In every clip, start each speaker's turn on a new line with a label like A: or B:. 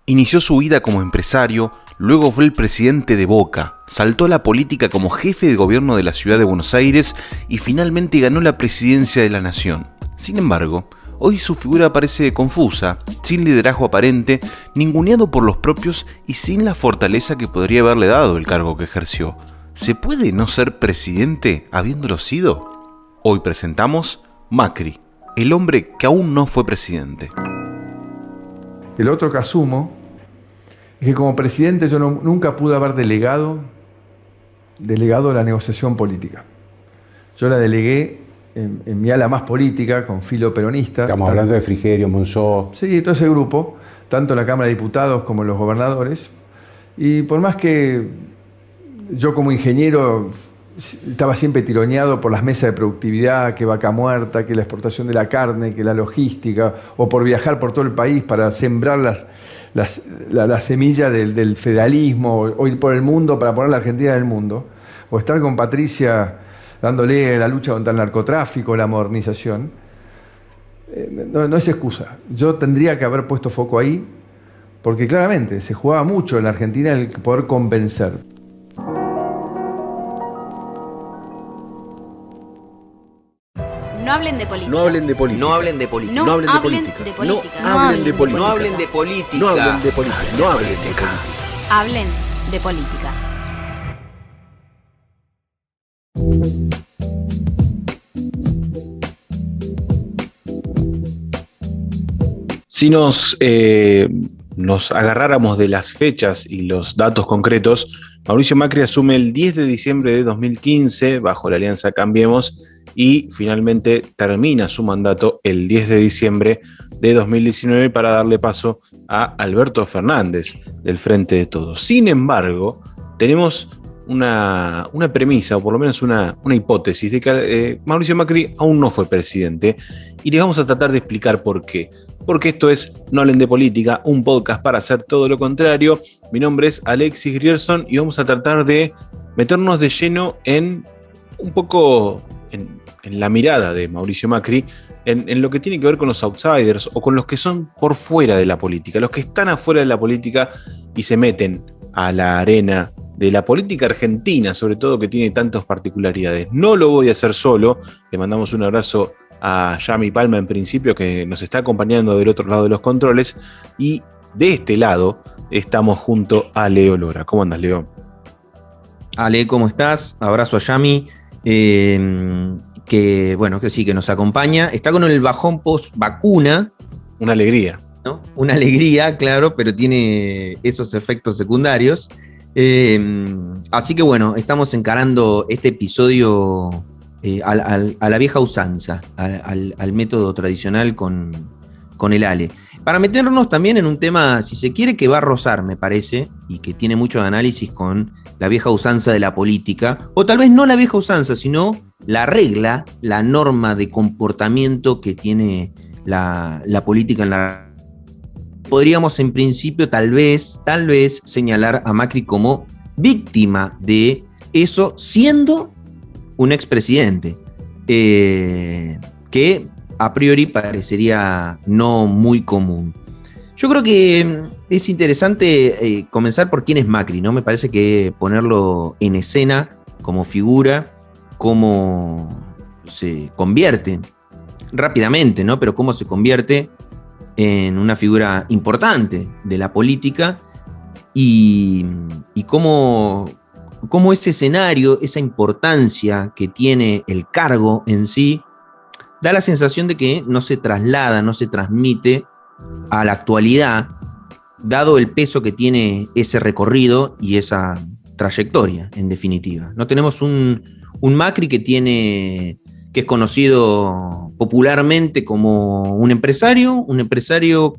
A: Inició su vida como empresario, luego fue el presidente de Boca, saltó a la política como jefe de gobierno de la ciudad de Buenos Aires y finalmente ganó la presidencia de la nación. Sin embargo, hoy su figura parece confusa, sin liderazgo aparente, ninguneado por los propios y sin la fortaleza que podría haberle dado el cargo que ejerció. ¿Se puede no ser presidente habiéndolo sido? Hoy presentamos Macri, el hombre que aún no fue presidente.
B: El otro que asumo es que como presidente yo nunca pude haber delegado la negociación política. Yo la delegué en mi ala más política, con filo peronista.
C: Estamos hablando de Frigerio, Monzó.
B: Sí, todo ese grupo, tanto en la Cámara de Diputados como en los gobernadores. Y por más que yo como ingeniero estaba siempre tironeado por las mesas de productividad, que Vaca Muerta, que la exportación de la carne, que la logística, o por viajar por todo el país para sembrar la semilla del federalismo, o ir por el mundo para poner la Argentina en el mundo, o estar con Patricia dándole la lucha contra el narcotráfico, la modernización, no es excusa. Yo tendría que haber puesto foco ahí, porque claramente se jugaba mucho en la Argentina el poder convencer.
D: No hablen de política.
E: No hablen de política.
F: No hablen de política.
D: No
E: No hablen de
D: hablen
E: política.
D: de política.
E: No hablen de política.
F: No hablen de política.
E: No hablen de política. No hablen de política.
D: Hablen de política.
A: Si nos agarráramos de las fechas y los datos concretos, Mauricio Macri asume el 10 de diciembre de 2015 bajo la alianza Cambiemos y finalmente termina su mandato el 10 de diciembre de 2019 para darle paso a Alberto Fernández del Frente de Todos. Sin embargo, tenemos una premisa, o por lo menos una hipótesis, de que Mauricio Macri aún no fue presidente y les vamos a tratar de explicar por qué. Porque esto es No hablen de política, un podcast para hacer todo lo contrario. Mi nombre es Alexis Grierson y vamos a tratar de meternos de lleno en un poco en la mirada de Mauricio Macri, en lo que tiene que ver con los outsiders o con los que son por fuera de la política, los que están afuera de la política y se meten a la arena de la política argentina, sobre todo, que tiene tantas particularidades. No lo voy a hacer solo, le mandamos un abrazo a Yami Palma en principio, que nos está acompañando del otro lado de los controles, y de este lado estamos junto a Leo Lora. ¿Cómo andas, Leo?
F: Ale, ¿cómo estás? Abrazo a Yami, que sí, que nos acompaña. Está con el bajón post vacuna.
A: Una alegría.
F: ¿No? Una alegría, claro, pero tiene esos efectos secundarios. Así que bueno, estamos encarando este episodio a la vieja usanza, al método tradicional con el Ale. Para meternos también en un tema, si se quiere, que va a rozar, me parece, y que tiene mucho de análisis con la vieja usanza de la política, o tal vez no la vieja usanza, sino la regla, la norma de comportamiento que tiene la política en la... Podríamos en principio tal vez señalar a Macri como víctima de eso, siendo un expresidente, que a priori parecería no muy común. Yo creo que es interesante comenzar por quién es Macri, ¿no? Me parece que ponerlo en escena como figura, cómo se convierte rápidamente, ¿no? Pero cómo se convierte en una figura importante de la política y cómo ese escenario, esa importancia que tiene el cargo en sí, da la sensación de que no se traslada, no se transmite a la actualidad, dado el peso que tiene ese recorrido y esa trayectoria, en definitiva. No tenemos un Macri que es conocido popularmente como un empresario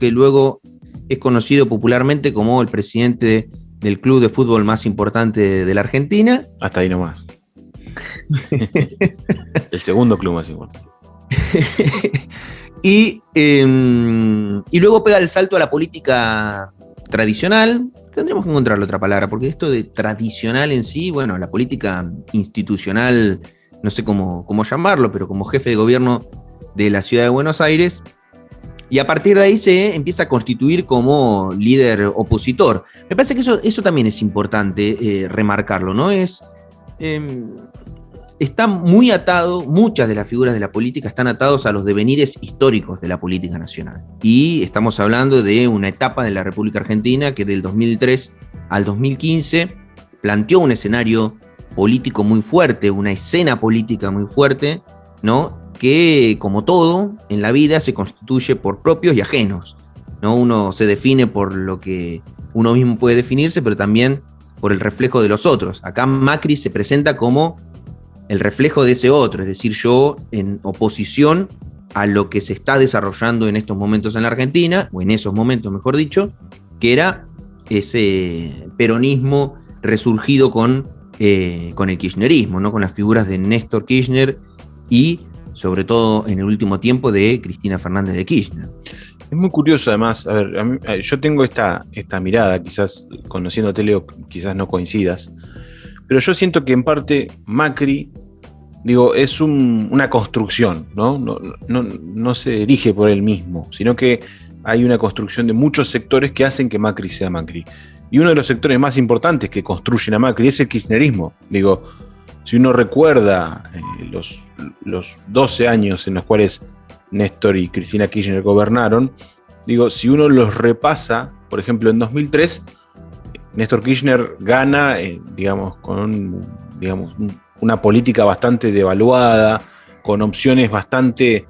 F: que luego es conocido popularmente como el presidente del club de fútbol más importante de la Argentina.
A: Hasta ahí nomás. El segundo club más importante.
F: Y luego pega el salto a la política tradicional. Tendremos que encontrarle otra palabra, porque esto de tradicional en sí, bueno, la política institucional, no sé cómo llamarlo, pero como jefe de gobierno de la ciudad de Buenos Aires, Y a partir de ahí se empieza a constituir como líder opositor. Me parece que eso también es importante remarcarlo, ¿no? Está muy atado, muchas de las figuras de la política están atados a los devenires históricos de la política nacional. Y estamos hablando de una etapa de la República Argentina que del 2003 al 2015 planteó un escenario político muy fuerte, una escena política muy fuerte, ¿no? Que, como todo en la vida, se constituye por propios y ajenos, ¿no? Uno se define por lo que uno mismo puede definirse, pero también por el reflejo de los otros. Acá Macri se presenta como el reflejo de ese otro, es decir, yo en oposición a lo que se está desarrollando en estos momentos en la Argentina, o en esos momentos, mejor dicho, que era ese peronismo resurgido con el kirchnerismo, ¿no? Con las figuras de Néstor Kirchner y, sobre todo en el último tiempo, de Cristina Fernández de Kirchner.
A: Es muy curioso, además. A ver, yo tengo esta mirada, quizás conociéndote, Leo, quizás no coincidas, pero yo siento que en parte Macri, digo, es una construcción, ¿no? No se erige por él mismo, sino que hay una construcción de muchos sectores que hacen que Macri sea Macri. Y uno de los sectores más importantes que construyen a Macri es el kirchnerismo. Digo, si uno recuerda los 12 años en los cuales Néstor y Cristina Kirchner gobernaron, digo, si uno los repasa, por ejemplo, en 2003, Néstor Kirchner gana, con una política bastante devaluada, con opciones bastante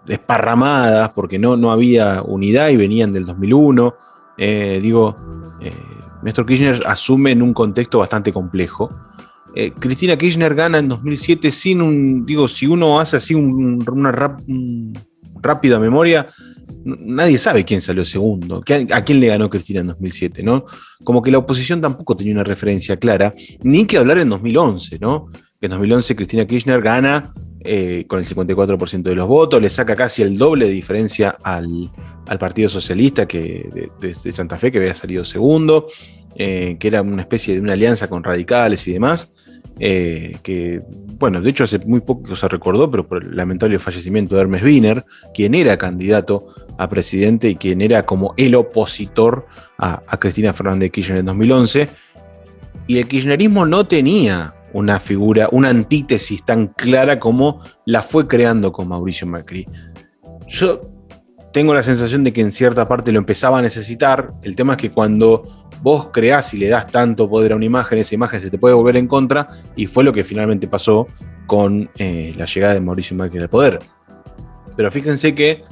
A: desparramadas, porque no había unidad y venían del 2001. Néstor Kirchner asume en un contexto bastante complejo. Cristina Kirchner gana en 2007 si uno hace así una rápida memoria, nadie sabe quién salió segundo, a quién le ganó Cristina en 2007, ¿no? Como que la oposición tampoco tenía una referencia clara, ni que hablar en 2011, ¿no? En 2011 Cristina Kirchner gana con el 54% de los votos, le saca casi el doble de diferencia al Partido Socialista de Santa Fe, que había salido segundo, que era una especie de una alianza con radicales y demás, que, bueno, de hecho hace muy poco se recordó, pero por el lamentable fallecimiento de Hermes Wiener, quien era candidato a presidente y quien era como el opositor a Cristina Fernández de Kirchner en 2011, y el kirchnerismo no tenía una figura, una antítesis tan clara como la fue creando con Mauricio Macri. Yo tengo la sensación de que en cierta parte lo empezaba a necesitar. El tema es que cuando vos creás y le das tanto poder a una imagen, esa imagen se te puede volver en contra, y fue lo que finalmente pasó con la llegada de Mauricio Macri al poder. Pero fíjense que,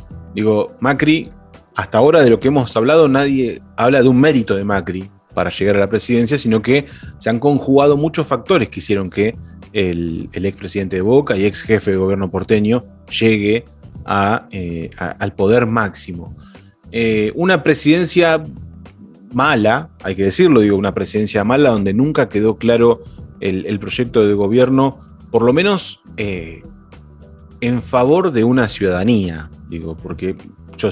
A: Macri, hasta ahora de lo que hemos hablado, nadie habla de un mérito de Macri para llegar a la presidencia, sino que se han conjugado muchos factores que hicieron que el expresidente de Boca y ex jefe de gobierno porteño llegue al poder máximo. Una presidencia mala, hay que decirlo, una presidencia mala donde nunca quedó claro el proyecto de gobierno, por lo menos en favor de una ciudadanía, porque yo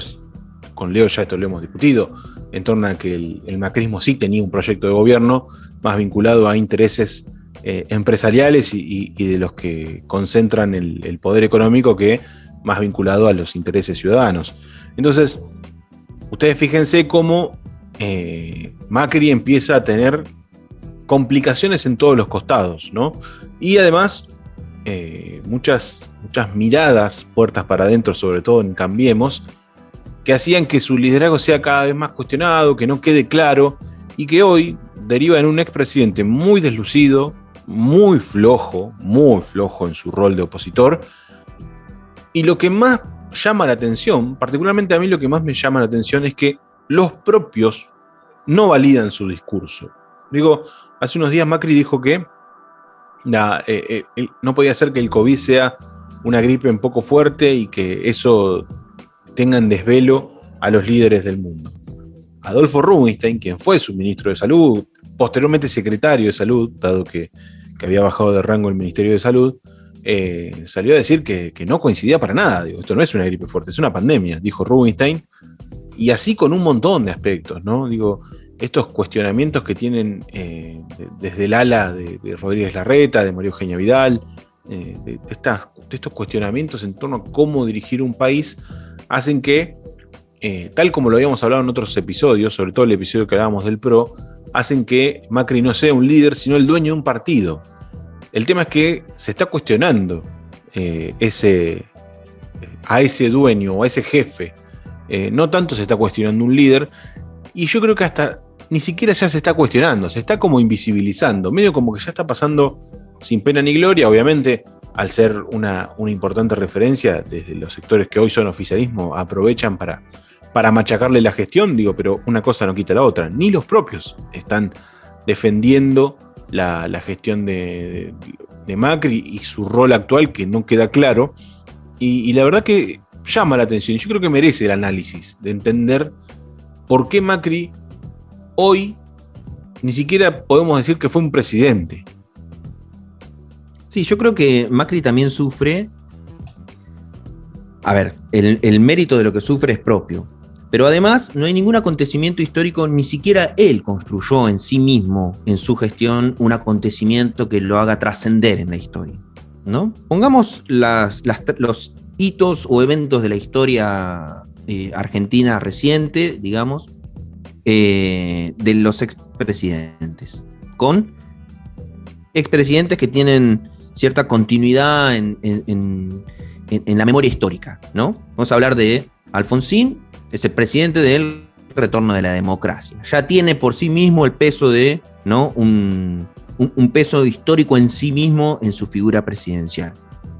A: con Leo ya esto lo hemos discutido, en torno a que el macrismo sí tenía un proyecto de gobierno más vinculado a intereses empresariales y de los que concentran el poder económico, que más vinculado a los intereses ciudadanos. Entonces, ustedes fíjense cómo Macri empieza a tener complicaciones en todos los costados, ¿no? Y además, muchas miradas puertas para adentro, sobre todo en Cambiemos, que hacían que su liderazgo sea cada vez más cuestionado, que no quede claro, y que hoy deriva en un expresidente muy deslucido, muy flojo en su rol de opositor. Y lo que más llama la atención, particularmente a mí lo que más me llama la atención, es que los propios no validan su discurso. Hace unos días Macri dijo que no podía ser que el COVID sea una gripe un poco fuerte y que eso tenga en desvelo a los líderes del mundo. Adolfo Rubinstein, quien fue su ministro de Salud, posteriormente secretario de Salud, dado que había bajado de rango el Ministerio de Salud, salió a decir que no coincidía para nada. Esto no es una gripe fuerte, es una pandemia, dijo Rubinstein, y así con un montón de aspectos, ¿no? Estos cuestionamientos que tienen desde el ala de Rodríguez Larreta, de María Eugenia Vidal, de estos cuestionamientos en torno a cómo dirigir un país, hacen que, tal como lo habíamos hablado en otros episodios, sobre todo el episodio que hablábamos del PRO, hacen que Macri no sea un líder, sino el dueño de un partido. El tema es que se está cuestionando a ese dueño o a ese jefe. No tanto se está cuestionando un líder, y yo creo que hasta ni siquiera ya se está cuestionando, se está como invisibilizando, medio como que ya está pasando sin pena ni gloria. Obviamente, al ser una importante referencia, desde los sectores que hoy son oficialismo aprovechan para machacarle la gestión, pero una cosa no quita la otra. Ni los propios están defendiendo la gestión de Macri y su rol actual, que no queda claro. Y la verdad que llama la atención. Yo creo que merece el análisis de entender por qué Macri hoy ni siquiera podemos decir que fue un presidente.
F: Sí, yo creo que Macri también sufre. A ver, el mérito de lo que sufre es propio. Pero además no hay ningún acontecimiento histórico, ni siquiera él construyó en sí mismo, en su gestión, un acontecimiento que lo haga trascender en la historia, ¿no? Pongamos los hitos o eventos de la historia argentina reciente, digamos, de los expresidentes, con expresidentes que tienen cierta continuidad en la memoria histórica, ¿no? Vamos a hablar de Alfonsín, es el presidente del retorno de la democracia. Ya tiene por sí mismo el peso de, ¿no?, un peso histórico en sí mismo en su figura presidencial.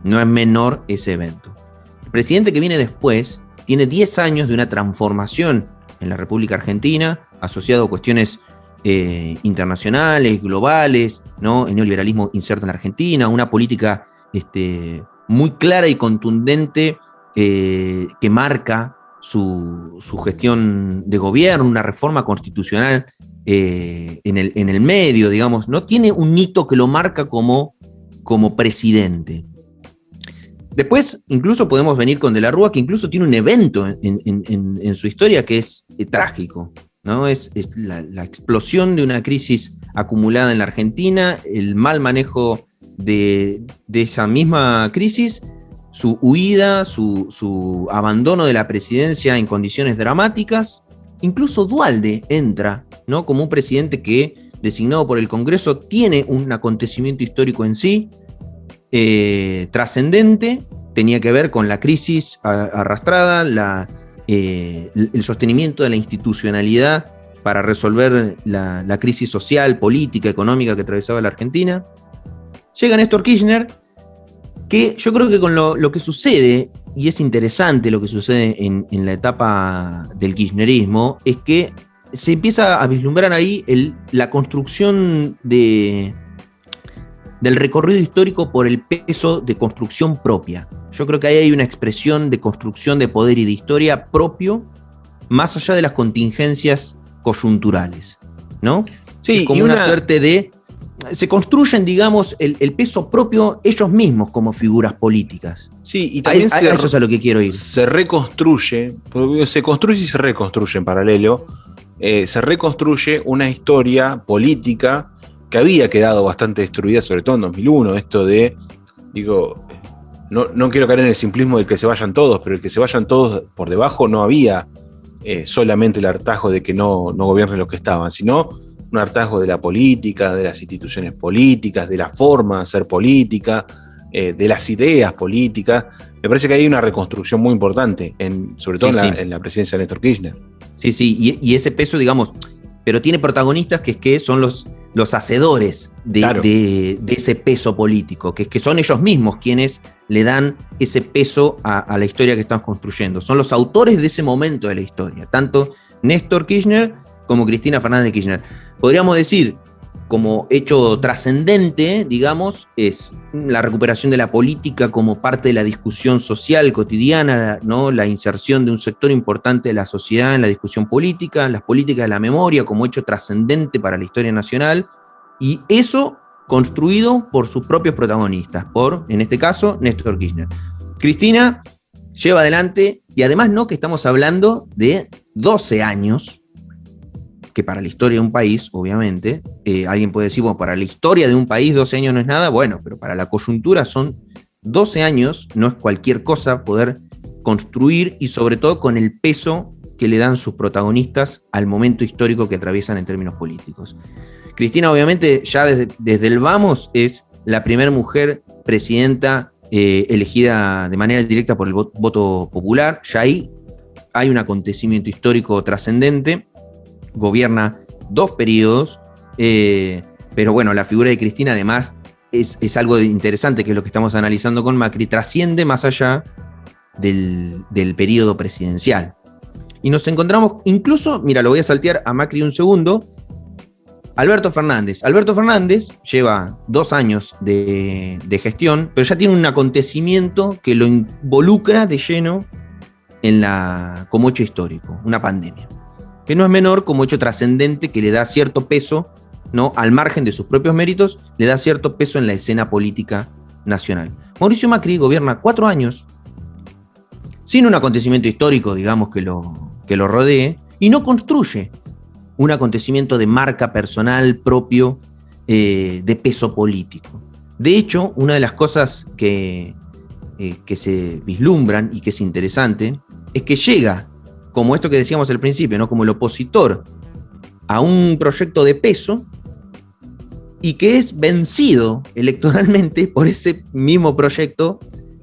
F: No es menor ese evento. El presidente que viene después tiene 10 años de una transformación en la República Argentina, asociado a cuestiones internacionales, globales, ¿no? El neoliberalismo inserto en la Argentina, una política muy clara y contundente que marca su gestión de gobierno, una reforma constitucional en el medio, digamos, no tiene un hito que lo marca como presidente. Después, incluso podemos venir con De la Rúa, que incluso tiene un evento en su historia que es trágico, ¿no? Es la explosión de una crisis acumulada en la Argentina, el mal manejo de esa misma crisis, su huida, su abandono de la presidencia en condiciones dramáticas. Incluso Duhalde entra, ¿no?, como un presidente que, designado por el Congreso, tiene un acontecimiento histórico en sí, trascendente, tenía que ver con la crisis arrastrada, el sostenimiento de la institucionalidad para resolver la crisis social, política, económica que atravesaba la Argentina. Llega Néstor Kirchner, que yo creo que con lo que sucede, y es interesante lo que sucede en la etapa del kirchnerismo, es que se empieza a vislumbrar ahí la construcción del recorrido histórico por el peso de construcción propia. Yo creo que ahí hay una expresión de construcción de poder y de historia propio, más allá de las contingencias coyunturales, ¿no?
A: Sí,
F: es como una suerte de... Se construyen, digamos, el peso propio ellos mismos como figuras políticas.
A: Sí, y también
F: eso es a lo que quiero ir.
A: Se reconstruye, se construye y se reconstruye en paralelo, se reconstruye una historia política que había quedado bastante destruida, sobre todo en 2001, esto de, no quiero caer en el simplismo del que se vayan todos, pero el que se vayan todos por debajo no había solamente el hartazgo de que no gobiernen los que estaban, sino un hartazgo de la política, de las instituciones políticas, de la forma de hacer política, de las ideas políticas. Me parece que hay una reconstrucción muy importante, sobre todo en la presidencia de Néstor Kirchner.
F: Sí, y ese peso, digamos, pero tiene protagonistas que son los hacedores de ese peso político, que son ellos mismos quienes le dan ese peso a la historia que estamos construyendo. Son los autores de ese momento de la historia, tanto Néstor Kirchner como Cristina Fernández de Kirchner. Podríamos decir, como hecho trascendente, digamos, es la recuperación de la política como parte de la discusión social cotidiana, ¿no?, la inserción de un sector importante de la sociedad en la discusión política, las políticas de la memoria como hecho trascendente para la historia nacional, y eso construido por sus propios protagonistas, en este caso, Néstor Kirchner. Cristina lleva adelante, y además no que estamos hablando de 12 años, que para la historia de un país, obviamente, alguien puede decir, bueno, para la historia de un país 12 años no es nada, bueno, pero para la coyuntura son 12 años, no es cualquier cosa poder construir y sobre todo con el peso que le dan sus protagonistas al momento histórico que atraviesan en términos políticos. Cristina, obviamente, ya desde el vamos es la primera mujer presidenta elegida de manera directa por el voto popular. Ya ahí hay un acontecimiento histórico trascendente. Gobierna 2 periodos, pero bueno, la figura de Cristina además es algo interesante, que es lo que estamos analizando con Macri, trasciende más allá del periodo presidencial. Y nos encontramos, incluso, mira, lo voy a saltear a Macri un segundo, Alberto Fernández. Alberto Fernández lleva 2 años de gestión, pero ya tiene un acontecimiento que lo involucra de lleno como hecho histórico, una pandemia, que no es menor, como hecho trascendente, que le da cierto peso, ¿no? Al margen de sus propios méritos, le da cierto peso en la escena política nacional. Mauricio Macri gobierna 4 años, sin un acontecimiento histórico, digamos, que lo rodee, y no construye un acontecimiento de marca personal propio, de peso político. De hecho, una de las cosas que se vislumbran y que es interesante es que llega, como esto que decíamos al principio, ¿no? Como el opositor a un proyecto de peso y que es vencido electoralmente por ese mismo proyecto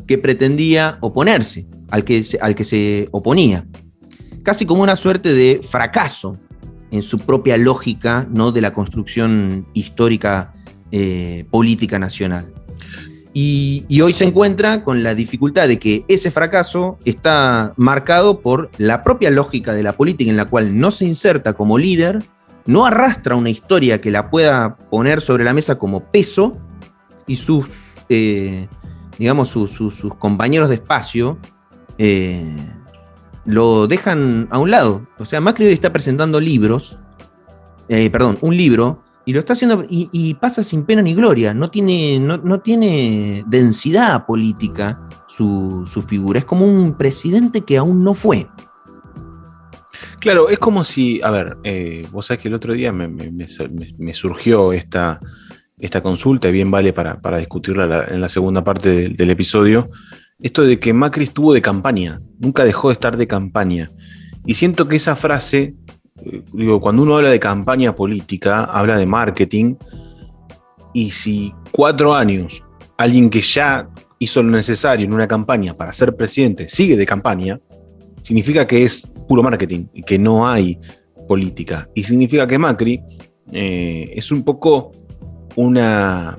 F: que pretendía oponerse, al que se oponía. Casi como una suerte de fracaso en su propia lógica, ¿no? De la construcción histórica política nacional. Y hoy se encuentra con la dificultad de que ese fracaso está marcado por la propia lógica de la política, en la cual no se inserta como líder, no arrastra una historia que la pueda poner sobre la mesa como peso, y sus compañeros de espacio lo dejan a un lado. O sea, Macri hoy está presentando un libro, y lo está haciendo y pasa sin pena ni gloria. No tiene densidad política su figura. Es como un presidente que aún no fue.
A: Claro, es como si, a ver, vos sabés que el otro día me surgió esta consulta, y bien vale para discutirla en la segunda parte del episodio, esto de que Macri estuvo de campaña, nunca dejó de estar de campaña. Y siento que esa frase, cuando uno habla de campaña política, habla de marketing, y si 4 años alguien que ya hizo lo necesario en una campaña para ser presidente sigue de campaña, significa que es puro marketing y que no hay política. Y significa que Macri es un poco una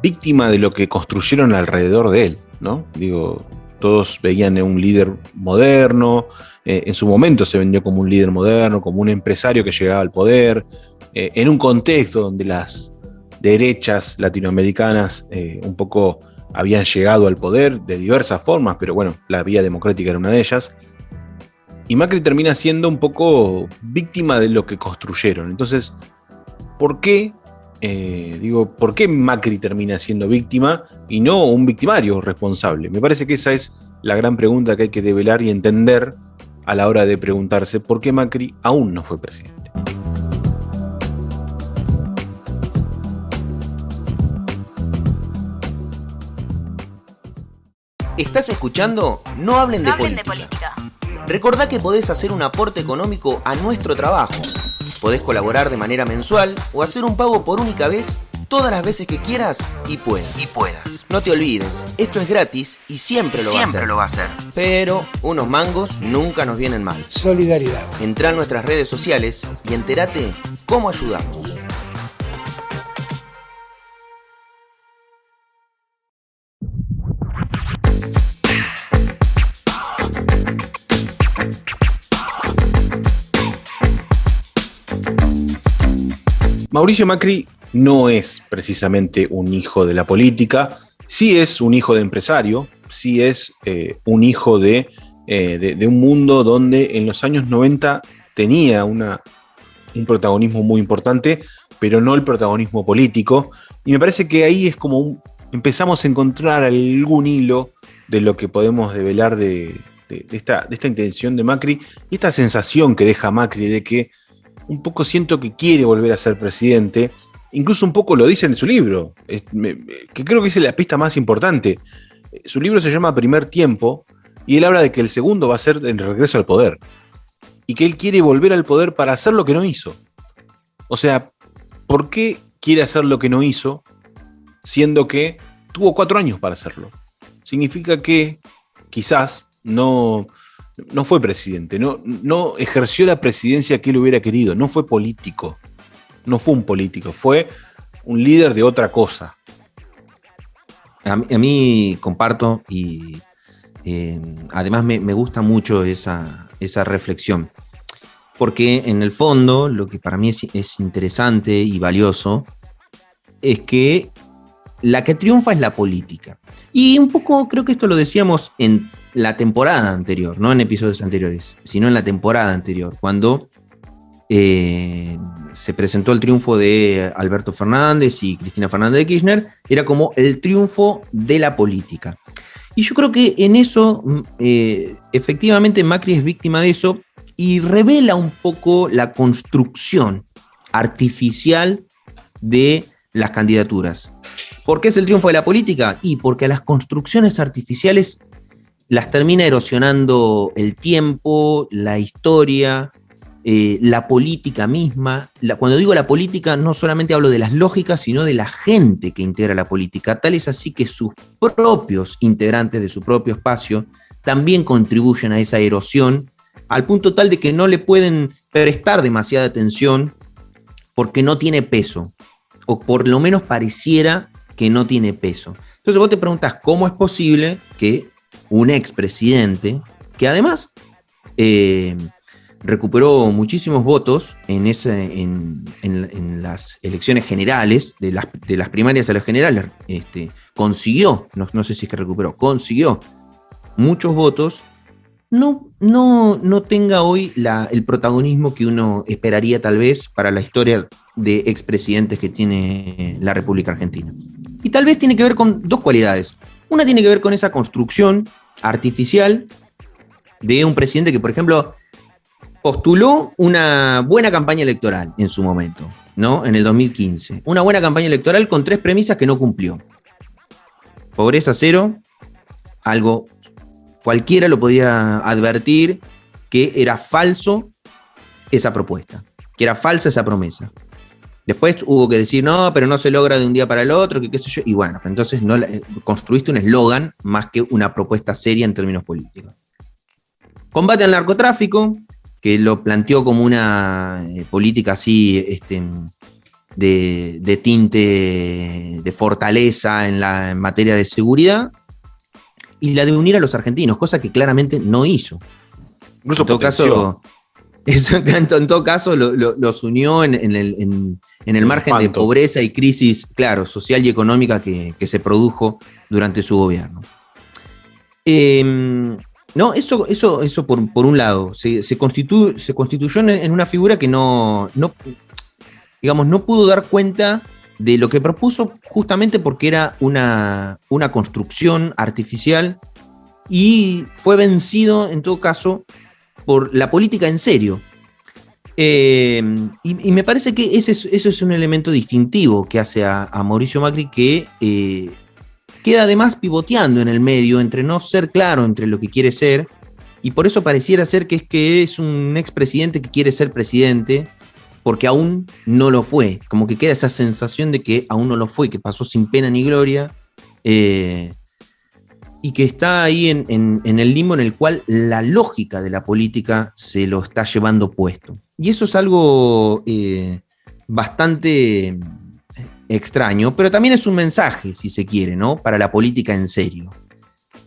A: víctima de lo que construyeron alrededor de él, ¿no? Todos veían un líder moderno, en su momento se vendió como un líder moderno, como un empresario que llegaba al poder, en un contexto donde las derechas latinoamericanas un poco habían llegado al poder de diversas formas, pero bueno, la vía democrática era una de ellas. Y Macri termina siendo un poco víctima de lo que construyeron. Entonces, ¿por qué Macri termina siendo víctima y no un victimario responsable? Me parece que esa es la gran pregunta que hay que develar y entender a la hora de preguntarse por qué Macri aún no fue presidente.
G: ¿Estás escuchando? No hablen de política. Recordá que podés hacer un aporte económico a nuestro trabajo. Podés colaborar de manera mensual o hacer un pago por única vez todas las veces que quieras y puedas. No te olvides, esto es gratis y siempre lo va a hacer. Pero unos mangos nunca nos vienen mal.
E: Solidaridad.
G: Entrá en nuestras redes sociales y entérate cómo ayudamos.
A: Mauricio Macri no es precisamente un hijo de la política, sí es un hijo de empresario, sí es un hijo de un mundo donde en los años 90 tenía un protagonismo muy importante, pero no el protagonismo político. Y me parece que ahí es como empezamos a encontrar algún hilo de lo que podemos develar de esta intención de Macri y esta sensación que deja Macri de que un poco siento que quiere volver a ser presidente. Incluso un poco lo dice en su libro, que creo que es la pista más importante. Su libro se llama Primer Tiempo y él habla de que el segundo va a ser el regreso al poder. Y que él quiere volver al poder para hacer lo que no hizo. O sea, ¿por qué quiere hacer lo que no hizo siendo que tuvo 4 años para hacerlo? Significa que quizás no fue presidente, no ejerció la presidencia que él hubiera querido, no fue político. No fue un político, fue un líder de otra cosa.
F: A mí comparto y además me gusta mucho esa reflexión, porque en el fondo lo que para mí es interesante y valioso es que la que triunfa es la política. Y un poco creo que esto lo decíamos en la temporada anterior, no en episodios anteriores, sino en la temporada anterior, cuando se presentó el triunfo de Alberto Fernández y Cristina Fernández de Kirchner, era como el triunfo de la política. Y yo creo que en eso, efectivamente, Macri es víctima de eso y revela un poco la construcción artificial de las candidaturas. ¿Por qué es el triunfo de la política? Y porque a las construcciones artificiales las termina erosionando el tiempo, la historia, la política misma. Cuando digo la política, no solamente hablo de las lógicas, sino de la gente que integra la política. Tal es así que sus propios integrantes de su propio espacio también contribuyen a esa erosión, al punto tal de que no le pueden prestar demasiada atención porque no tiene peso, o por lo menos pareciera que no tiene peso. Entonces vos te preguntas cómo es posible que un expresidente, que además recuperó muchísimos votos en las elecciones generales, de las primarias a las generales, consiguió, no sé si es que recuperó, consiguió muchos votos, no tenga hoy el protagonismo que uno esperaría tal vez para la historia de expresidentes que tiene la República Argentina. Y tal vez tiene que ver con dos cualidades. Una tiene que ver con esa construcción artificial de un presidente que, por ejemplo, postuló una buena campaña electoral en su momento, ¿no? En el 2015. Una buena campaña electoral con 3 premisas que no cumplió. Pobreza cero, algo cualquiera lo podía advertir que era falso esa propuesta, que era falsa esa promesa. Después hubo que decir, no, pero no se logra de un día para el otro, que qué sé yo. Y bueno, entonces construiste un eslogan más que una propuesta seria en términos políticos. Combate al narcotráfico, que lo planteó como una política así de tinte de fortaleza en materia de seguridad, y la de unir a los argentinos, cosa que claramente no hizo.
A: Incluso
F: en todo caso los unió en el margen de pobreza y crisis, claro, social y económica que se produjo durante su gobierno. No, eso por un lado, se constituyó en una figura que no pudo dar cuenta de lo que propuso, justamente porque era una construcción artificial, y fue vencido en todo caso por la política en serio. Y me parece que eso es un elemento distintivo que hace a Mauricio Macri, que queda además pivoteando en el medio entre no ser claro entre lo que quiere ser, y por eso pareciera ser que es un expresidente que quiere ser presidente, porque aún no lo fue. Como que queda esa sensación de que aún no lo fue, que pasó sin pena ni gloria, y que está ahí en el limbo en el cual la lógica de la política se lo está llevando puesto. Y eso es algo bastante extraño, pero también es un mensaje, si se quiere, ¿no? Para la política en serio,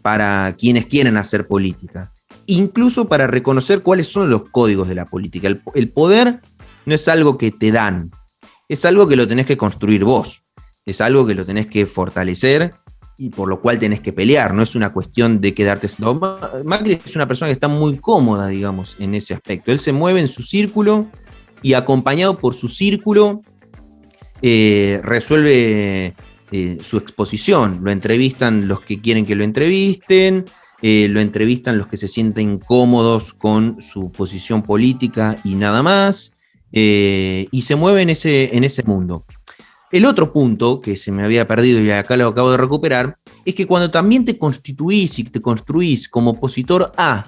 F: para quienes quieren hacer política, incluso para reconocer cuáles son los códigos de la política. El poder no es algo que te dan, es algo que lo tenés que construir vos, es algo que lo tenés que fortalecer y por lo cual tenés que pelear, no es una cuestión de quedarte. No, Macri es una persona que está muy cómoda, digamos, en ese aspecto. Él se mueve en su círculo y, acompañado por su círculo, resuelve su exposición. Lo entrevistan los que quieren que lo entrevisten, lo entrevistan los que se sienten cómodos con su posición política y nada más. y se mueve en ese mundo. El otro punto que se me había perdido y acá lo acabo de recuperar es que cuando también te constituís y te construís como opositor A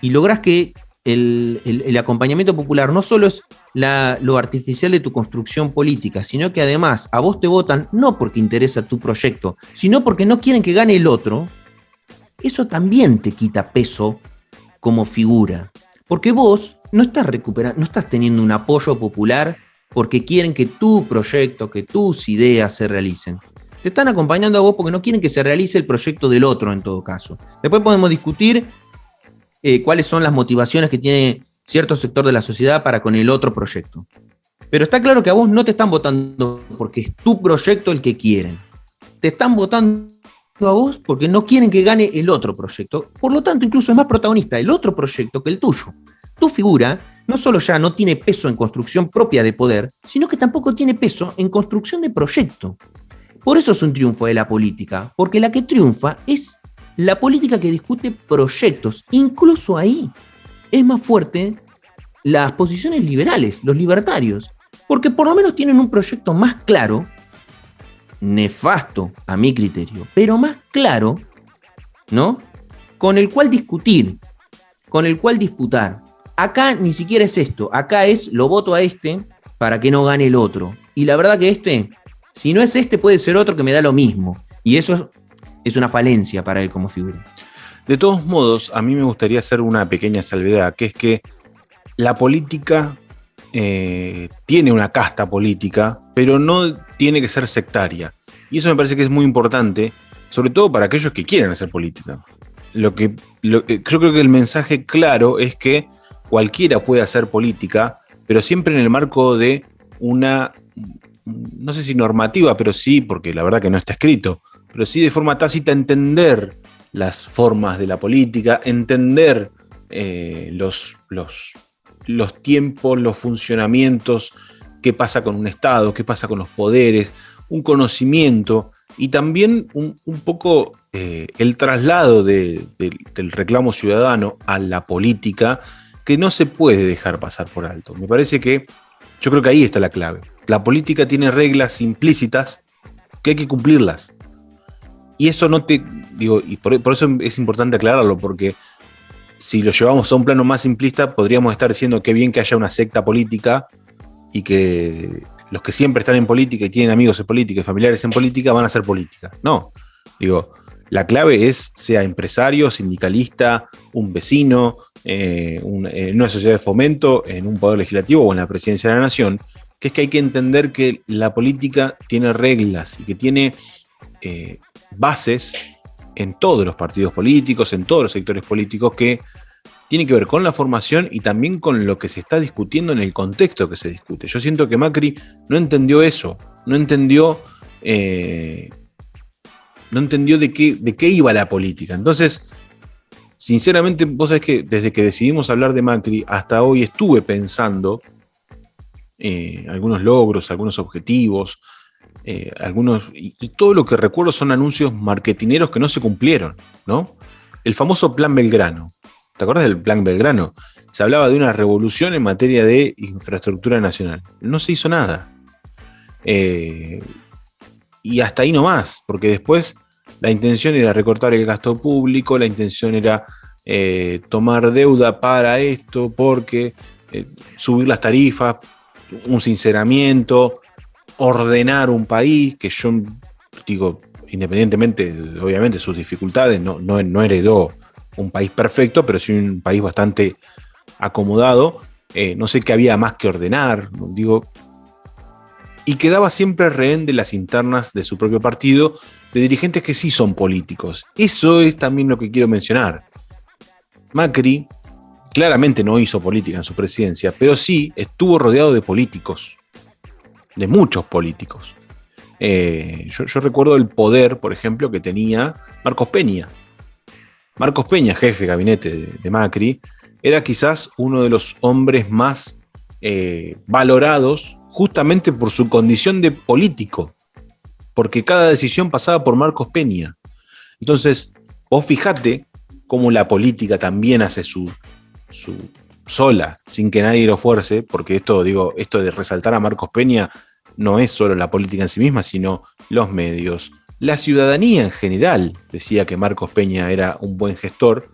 F: y lográs que el acompañamiento popular no solo es lo artificial de tu construcción política, sino que además a vos te votan no porque interesa tu proyecto, sino porque no quieren que gane el otro, eso también te quita peso como figura. Porque vos no estás teniendo un apoyo popular porque quieren que tu proyecto, que tus ideas se realicen. Te están acompañando a vos porque no quieren que se realice el proyecto del otro en todo caso. Después podemos discutir cuáles son las motivaciones que tiene cierto sector de la sociedad para con el otro proyecto. Pero está claro que a vos no te están votando porque es tu proyecto el que quieren. Te están votando a vos porque no quieren que gane el otro proyecto. Por lo tanto, incluso es más protagonista el otro proyecto que el tuyo. Tu figura no solo ya no tiene peso en construcción propia de poder, sino que tampoco tiene peso en construcción de proyecto. Por eso es un triunfo de la política, porque la que triunfa es la política que discute proyectos. Incluso ahí es más fuerte las posiciones liberales, los libertarios, porque por lo menos tienen un proyecto más claro, nefasto a mi criterio, pero más claro, ¿no? Con el cual discutir, con el cual disputar. Acá ni siquiera es esto, acá es lo voto a este para que no gane el otro. Y la verdad que si no es este, puede ser otro que me da lo mismo. Y eso es una falencia para él como figura.
A: De todos modos, a mí me gustaría hacer una pequeña salvedad, que es que la política tiene una casta política, pero no tiene que ser sectaria. Y eso me parece que es muy importante, sobre todo para aquellos que quieren hacer política. Yo creo que el mensaje claro es que cualquiera puede hacer política, pero siempre en el marco de una, no sé si normativa, pero sí, porque la verdad que no está escrito, pero sí de forma tácita entender las formas de la política, entender los tiempos, los funcionamientos, qué pasa con un Estado, qué pasa con los poderes, un conocimiento y también un poco el traslado del reclamo ciudadano a la política, que no se puede dejar pasar por alto. Me parece que yo creo que ahí está la clave. La política tiene reglas implícitas que hay que cumplirlas. Y eso y por eso es importante aclararlo, porque si lo llevamos a un plano más simplista, podríamos estar diciendo que bien que haya una secta política y que los que siempre están en política y tienen amigos en política y familiares en política van a hacer política. No, la clave es, sea empresario, sindicalista, un vecino, en una sociedad de fomento, en un poder legislativo o en la presidencia de la nación, que es que hay que entender que la política tiene reglas y que tiene bases en todos los partidos políticos, en todos los sectores políticos, que tiene que ver con la formación y también con lo que se está discutiendo en el contexto que se discute. Yo siento que Macri no entendió eso, no entendió de qué iba la política. Entonces, sinceramente, vos sabés que desde que decidimos hablar de Macri hasta hoy estuve pensando algunos logros, algunos objetivos, y todo lo que recuerdo son anuncios marketineros que no se cumplieron, ¿no? El famoso Plan Belgrano. ¿Te acuerdas del Plan Belgrano? Se hablaba de una revolución en materia de infraestructura nacional. No se hizo nada. Y hasta ahí nomás, porque después la intención era recortar el gasto público, la intención era tomar deuda para esto, porque subir las tarifas, un sinceramiento, ordenar un país, que yo digo, independientemente, obviamente, de sus dificultades, no heredó un país perfecto, pero sí un país bastante acomodado. No sé qué había más que ordenar, digo, y quedaba siempre rehén de las internas de su propio partido, de dirigentes que sí son políticos. Eso es también lo que quiero mencionar. Macri claramente no hizo política en su presidencia, pero sí estuvo rodeado de políticos, de muchos políticos. Yo recuerdo el poder, por ejemplo, que tenía Marcos Peña. Marcos Peña, jefe de gabinete de Macri, era quizás uno de los hombres más valorados justamente por su condición de político, porque cada decisión pasaba por Marcos Peña. Entonces, vos fijate cómo la política también hace su sola, sin que nadie lo fuerce, porque esto de resaltar a Marcos Peña no es solo la política en sí misma, sino los medios. La ciudadanía en general decía que Marcos Peña era un buen gestor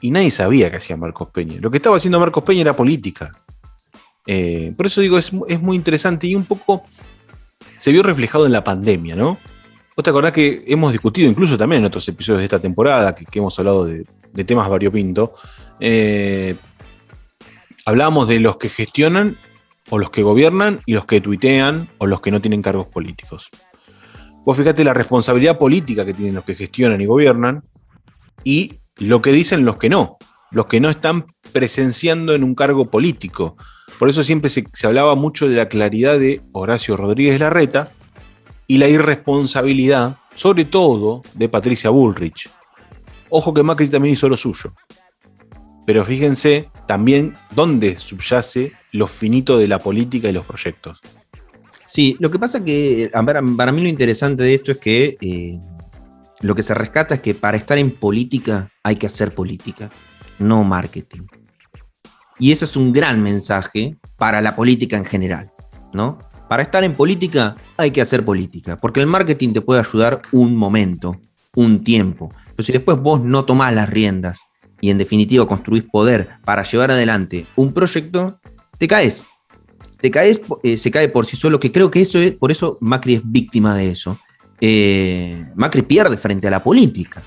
A: y nadie sabía qué hacía Marcos Peña. Lo que estaba haciendo Marcos Peña era política. Por eso digo, es muy interesante y un poco se vio reflejado en la pandemia, ¿no? ¿Vos te acordás que hemos discutido incluso también en otros episodios de esta temporada, que hemos hablado de temas variopinto? Hablábamos de los que gestionan o los que gobiernan y los que tuitean o los que no tienen cargos políticos. Vos fíjate la responsabilidad política que tienen los que gestionan y gobiernan y lo que dicen los que no están presenciando en un cargo político. Por eso siempre se hablaba mucho de la claridad de Horacio Rodríguez Larreta y la irresponsabilidad, sobre todo, de Patricia Bullrich. Ojo que Macri también hizo lo suyo. Pero fíjense también dónde subyace lo finito de la política y los proyectos.
F: Sí, lo que pasa que para mí lo interesante de esto es que lo que se rescata es que para estar en política hay que hacer política, no marketing. Y eso es un gran mensaje para la política en general, ¿no? Para estar en política hay que hacer política, porque el marketing te puede ayudar un momento, un tiempo. Pero si después vos no tomás las riendas y en definitiva construís poder para llevar adelante un proyecto, te caes. Se cae por sí solo, que creo que por eso Macri es víctima de eso. Macri pierde frente a la política,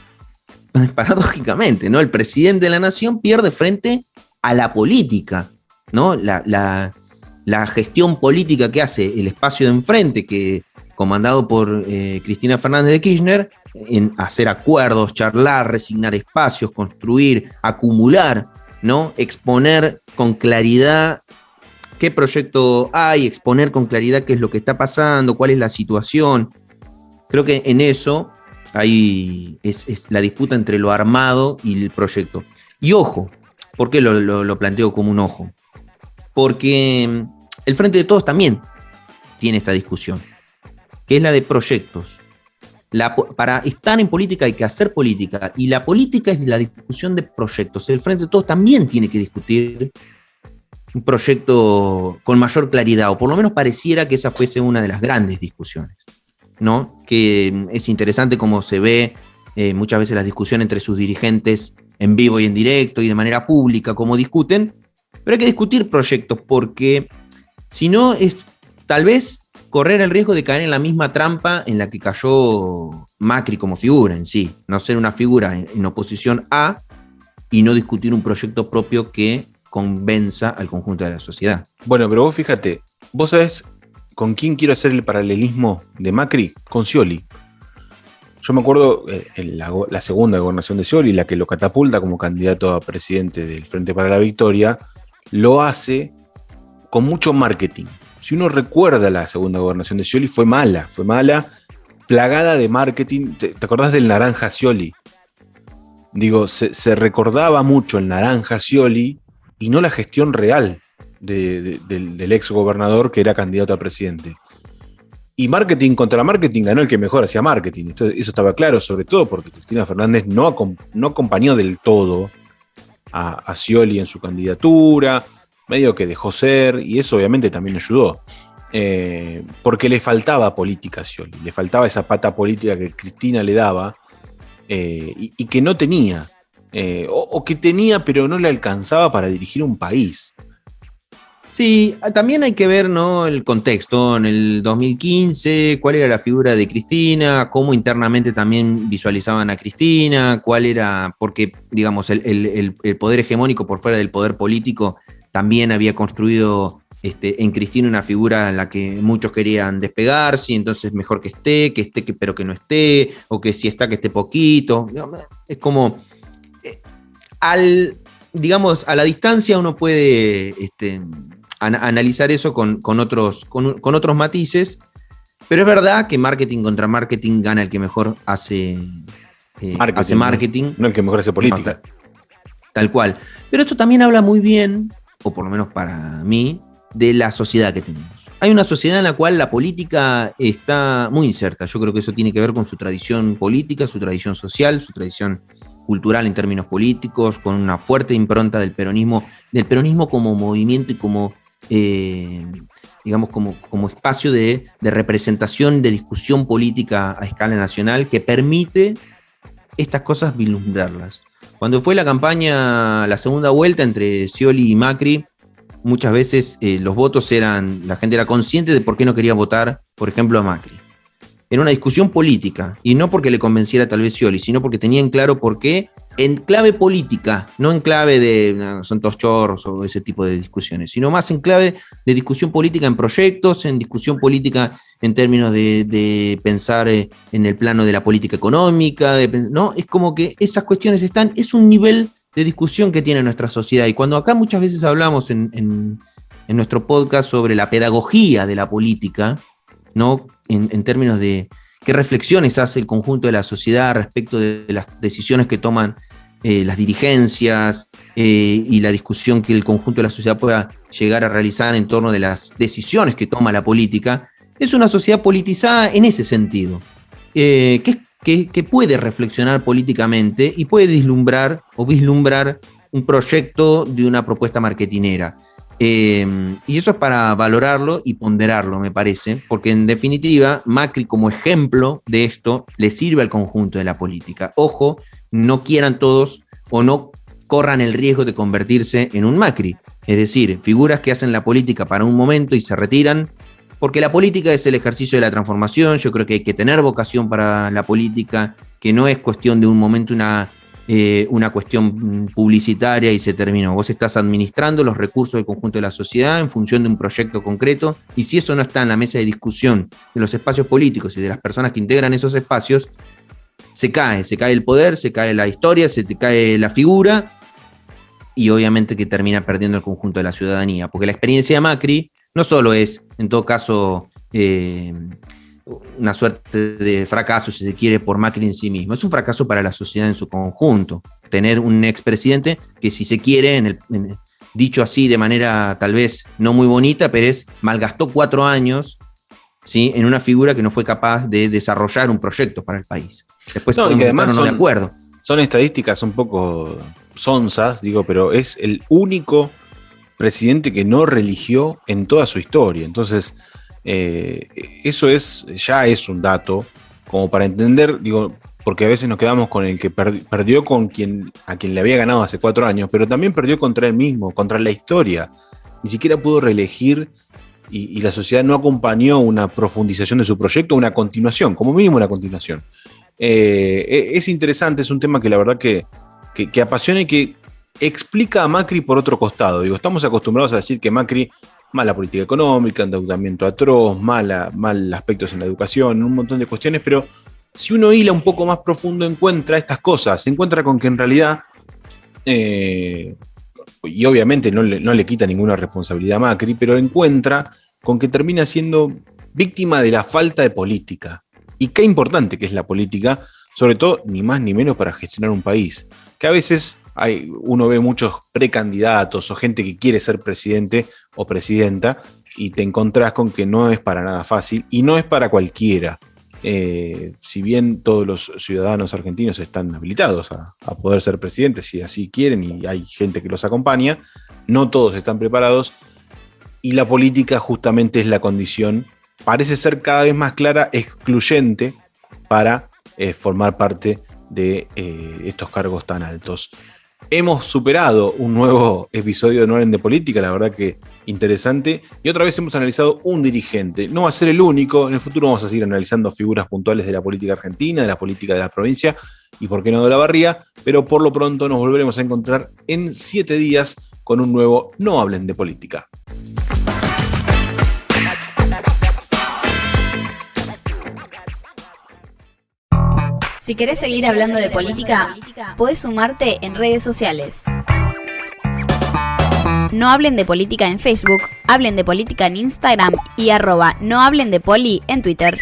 F: paradójicamente, ¿no? El presidente de la nación pierde frente a la política, ¿no? La gestión política que hace el espacio de enfrente, que comandado por Cristina Fernández de Kirchner, en hacer acuerdos, charlar, resignar espacios, construir, acumular, ¿no? Exponer con claridad qué proyecto hay, exponer con claridad qué es lo que está pasando, cuál es la situación. Creo que en eso es la disputa entre lo armado y el proyecto. Y ojo, ¿por qué lo planteo como un ojo? Porque el Frente de Todos también tiene esta discusión, que es la de proyectos. Para estar en política hay que hacer política, y la política es la discusión de proyectos. El Frente de Todos también tiene que discutir un proyecto con mayor claridad, o por lo menos pareciera que esa fuese una de las grandes discusiones, ¿no? Que es interesante cómo se ve muchas veces la discusión entre sus dirigentes en vivo y en directo y de manera pública, cómo discuten, pero hay que discutir proyectos, porque si no es tal vez correr el riesgo de caer en la misma trampa en la que cayó Macri como figura en sí, no ser una figura en oposición a y no discutir un proyecto propio que convenza al conjunto de la sociedad.
A: Bueno, pero vos fíjate, vos sabés con quién quiero hacer el paralelismo de Macri, con Scioli. Yo me acuerdo en la segunda gobernación de Scioli, la que lo catapulta como candidato a presidente del Frente para la Victoria, lo hace con mucho marketing. Si uno recuerda la segunda gobernación de Scioli, fue mala, plagada de marketing. ¿Te acordás del naranja Scioli? Digo, se recordaba mucho el naranja Scioli y no la gestión real del ex gobernador que era candidato a presidente. Y marketing contra marketing ganó el que mejor hacía marketing. Entonces, eso estaba claro, sobre todo porque Cristina Fernández no acompañó del todo a Scioli en su candidatura, medio que dejó ser, y eso obviamente también ayudó. Porque le faltaba política a Scioli, le faltaba esa pata política que Cristina le daba y que no tenía. O que tenía pero no le alcanzaba para dirigir un país.
F: Sí, también hay que ver, ¿no?, el contexto. En el 2015, cuál era la figura de Cristina, cómo internamente también visualizaban a Cristina, cuál era, porque, digamos, el poder hegemónico por fuera del poder político también había construido en Cristina una figura en la que muchos querían despegarse, y entonces mejor que esté, pero que no esté, o que si está que esté poquito. Es como, digamos, a la distancia uno puede analizar eso con otros matices, pero es verdad que marketing contra marketing gana el que mejor hace marketing.
A: No el que mejor hace política.
F: No, tal cual. Pero esto también habla muy bien, o por lo menos para mí, de la sociedad que tenemos. Hay una sociedad en la cual la política está muy inserta. Yo creo que eso tiene que ver con su tradición política, su tradición social, su tradición cultural en términos políticos, con una fuerte impronta del peronismo como movimiento y como, digamos, como espacio de representación, de discusión política a escala nacional que permite estas cosas vislumbrarlas. Cuando fue la campaña, la segunda vuelta entre Scioli y Macri, muchas veces los votos la gente era consciente de por qué no quería votar, por ejemplo, a Macri. Era una discusión política, y no porque le convenciera tal vez Scioli, sino porque tenían claro por qué, en clave política, no en clave de son todos chorros o ese tipo de discusiones, sino más en clave de discusión política en proyectos, en discusión política en términos de pensar en el plano de la política económica, ¿no? Es como que esas cuestiones es un nivel de discusión que tiene nuestra sociedad, y cuando acá muchas veces hablamos en nuestro podcast sobre la pedagogía de la política, ¿no? En términos de qué reflexiones hace el conjunto de la sociedad respecto de las decisiones que toman las dirigencias y la discusión que el conjunto de la sociedad pueda llegar a realizar en torno de las decisiones que toma la política, es una sociedad politizada en ese sentido, que puede reflexionar políticamente y puede vislumbrar un proyecto de una propuesta marketinera. Y eso es para valorarlo y ponderarlo, me parece, porque en definitiva Macri como ejemplo de esto le sirve al conjunto de la política. Ojo, no quieran todos o no corran el riesgo de convertirse en un Macri, es decir, figuras que hacen la política para un momento y se retiran, porque la política es el ejercicio de la transformación. Yo creo que hay que tener vocación para la política, que no es cuestión de un momento, una cuestión publicitaria y se terminó. Vos estás administrando los recursos del conjunto de la sociedad en función de un proyecto concreto, y si eso no está en la mesa de discusión de los espacios políticos y de las personas que integran esos espacios, se cae el poder, se cae la historia, se te cae la figura, y obviamente que termina perdiendo el conjunto de la ciudadanía, porque la experiencia de Macri no solo es, en todo caso, una suerte de fracaso, si se quiere, por Macri en sí mismo. Es un fracaso para la sociedad en su conjunto. Tener un expresidente que, si se quiere, dicho así de manera tal vez no muy bonita, pero malgastó 4 años, ¿sí?, en una figura que no fue capaz de desarrollar un proyecto para el país. Después podemos estar o no de acuerdo.
A: Son estadísticas un poco sonzas, pero es el único presidente que no religió en toda su historia. Entonces, eso ya es un dato como para entender, porque a veces nos quedamos con el que perdió a quien le había ganado hace 4 años, pero también perdió contra él mismo, contra la historia. Ni siquiera pudo reelegir, y la sociedad no acompañó una profundización de su proyecto, una continuación, como mínimo una continuación. Es interesante, es un tema que la verdad que apasiona y que explica a Macri por otro costado. Estamos acostumbrados a decir que Macri, mala política económica, endeudamiento atroz, mal aspectos en la educación, un montón de cuestiones, pero si uno hila un poco más profundo encuentra estas cosas, se encuentra con que en realidad, y obviamente no le quita ninguna responsabilidad a Macri, pero encuentra con que termina siendo víctima de la falta de política. Y qué importante que es la política, sobre todo ni más ni menos para gestionar un país, que a veces uno ve muchos precandidatos o gente que quiere ser presidente o presidenta y te encontrás con que no es para nada fácil y no es para cualquiera. Si bien todos los ciudadanos argentinos están habilitados a poder ser presidentes si así quieren y hay gente que los acompaña, no todos están preparados, y la política justamente es la condición, parece ser cada vez más clara, excluyente para formar parte de estos cargos tan altos. Hemos superado un nuevo episodio de No Hablen de Política, la verdad que interesante, y otra vez hemos analizado un dirigente. No va a ser el único, en el futuro vamos a seguir analizando figuras puntuales de la política argentina, de la política de la provincia y por qué no de la barría, pero por lo pronto nos volveremos a encontrar en 7 días con un nuevo No Hablen de Política.
D: Si querés seguir hablando de política, podés sumarte en redes sociales. No Hablen de Política en Facebook, Hablen de Política en Instagram y @nohablenDepoli en Twitter.